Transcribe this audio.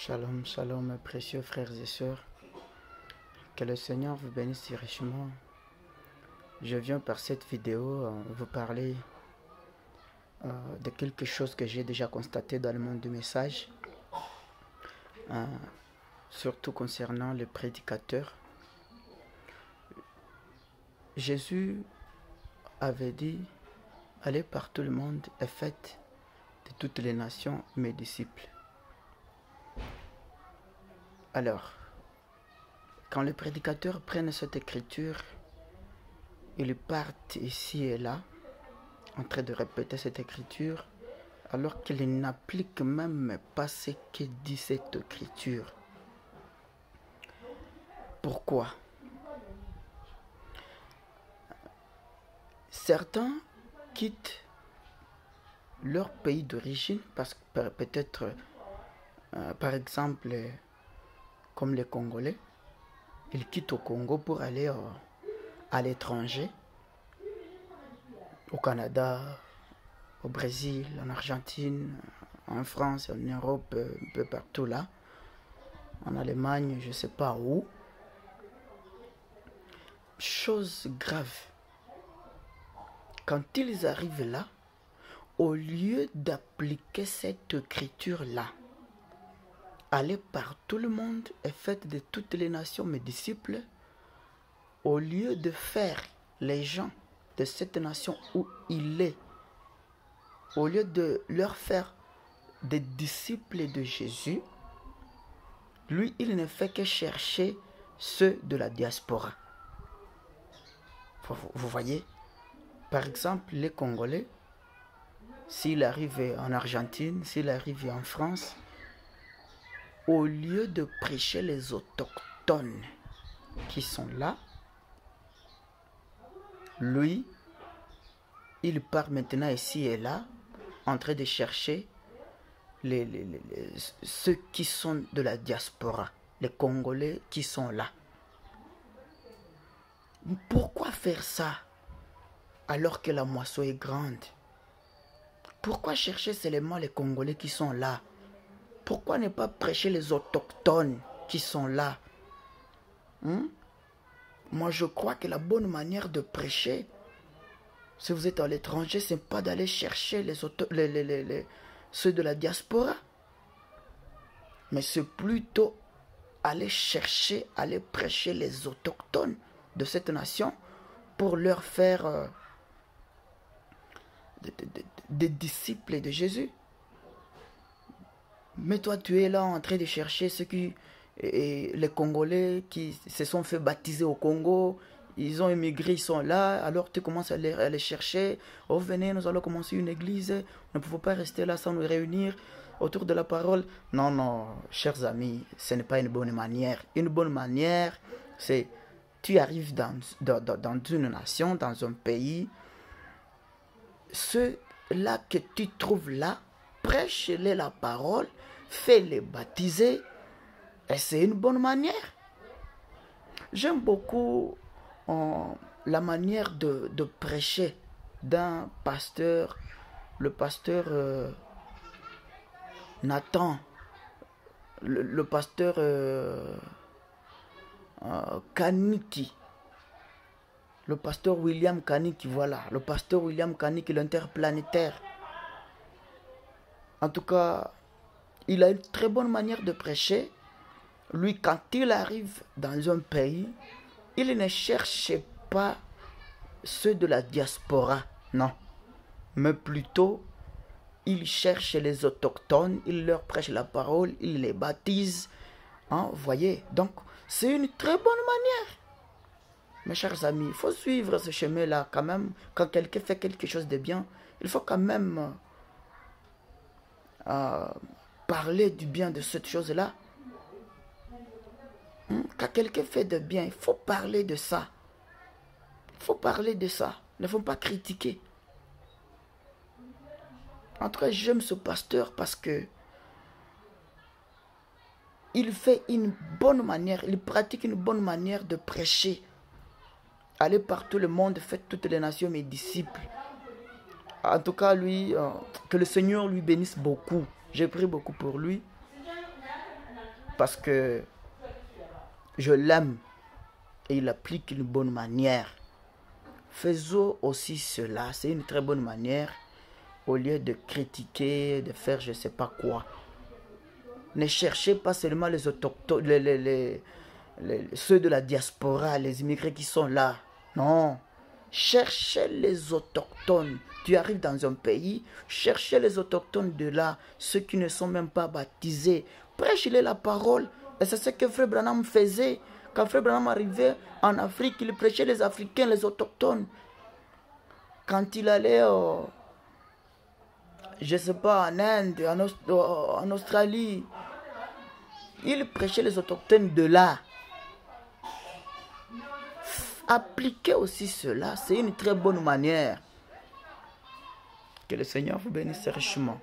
Shalom, shalom, mes précieux frères et sœurs. Que le Seigneur vous bénisse richement. Je viens par cette vidéo vous parler de quelque chose que j'ai déjà constaté dans le monde du message, surtout concernant les prédicateurs. Jésus avait dit, allez par tout le monde et faites de toutes les nations mes disciples. Alors, quand les prédicateurs prennent cette écriture, ils partent ici et là, en train de répéter cette écriture, alors qu'ils n'appliquent même pas ce que dit cette écriture. Pourquoi? Certains quittent leur pays d'origine, parce que peut-être, par exemple, comme les Congolais, ils quittent au Congo pour aller à l'étranger, au Canada, au Brésil, en Argentine, en France, en Europe, un peu partout là, en Allemagne, je ne sais pas où. Chose grave, quand ils arrivent là, au lieu d'appliquer cette écriture-là, allez par tout le monde et faites de toutes les nations mes disciples, au lieu de faire les gens de cette nation où il est, au lieu de leur faire des disciples de Jésus, lui, il ne fait que chercher ceux de la diaspora. Vous voyez, par exemple, les Congolais, s'il arrive en Argentine, s'il arrive en France, au lieu de prêcher les autochtones qui sont là, lui, il part maintenant ici et là, en train de chercher ceux qui sont de la diaspora, les Congolais qui sont là. Pourquoi faire ça alors que la moisson est grande? Pourquoi chercher seulement les Congolais qui sont là? Pourquoi ne pas prêcher les autochtones qui sont là? Moi, je crois que la bonne manière de prêcher, si vous êtes à l'étranger, ce n'est pas d'aller chercher ceux de la diaspora. Mais c'est plutôt aller chercher, aller prêcher les autochtones de cette nation pour leur faire des disciples de Jésus. Mais toi, tu es là en train de chercher les Congolais qui se sont fait baptiser au Congo. Ils ont émigré, ils sont là. Alors tu commences à les chercher. Oh, venez, nous allons commencer une église. Nous ne pouvons pas rester là sans nous réunir autour de la parole. Non, non, chers amis, ce n'est pas une bonne manière. Une bonne manière, c'est tu arrives dans une nation, dans un pays. Ceux-là que tu trouves là, prêche-les la parole, fais-les baptiser. Et c'est une bonne manière. J'aime beaucoup la manière de prêcher d'un pasteur, le pasteur Nathan, le pasteur Kaniki, le pasteur William Kaniki, voilà, le pasteur William Kaniki, l'interplanétaire. En tout cas, il a une très bonne manière de prêcher. Lui, quand il arrive dans un pays, il ne cherche pas ceux de la diaspora, non. Mais plutôt, il cherche les autochtones, il leur prêche la parole, il les baptise. Vous voyez, donc c'est une très bonne manière. Mes chers amis, il faut suivre ce chemin-là quand même. Quand quelqu'un fait quelque chose de bien, il faut quand même parler du bien de cette chose-là. Quand quelqu'un fait de bien, il faut parler de ça. Il faut parler de ça. Il ne faut pas critiquer. En tout cas, j'aime ce pasteur parce que il fait une bonne manière, il pratique une bonne manière de prêcher. Allez par tout le monde, faites toutes les nations mes disciples. En tout cas, lui, que le Seigneur lui bénisse beaucoup. J'ai prié beaucoup pour lui. parce que je l'aime et il applique une bonne manière. Faisons aussi cela, c'est une très bonne manière au lieu de critiquer, de faire je ne sais pas quoi. Ne cherchez pas seulement les autochtones, ceux de la diaspora, les immigrés qui sont là. Non. Cherchez les autochtones. Tu arrives dans un pays, cherchez les autochtones de là, ceux qui ne sont même pas baptisés. Prêchez-les la parole. Et c'est ce que Frère Branham faisait. Quand Frère Branham arrivait en Afrique, il prêchait les Africains, les autochtones. Quand il allait, je ne sais pas, en Inde, en Australie, il prêchait les autochtones de là. Appliquez aussi cela, c'est une très bonne manière. Que le Seigneur vous bénisse richement.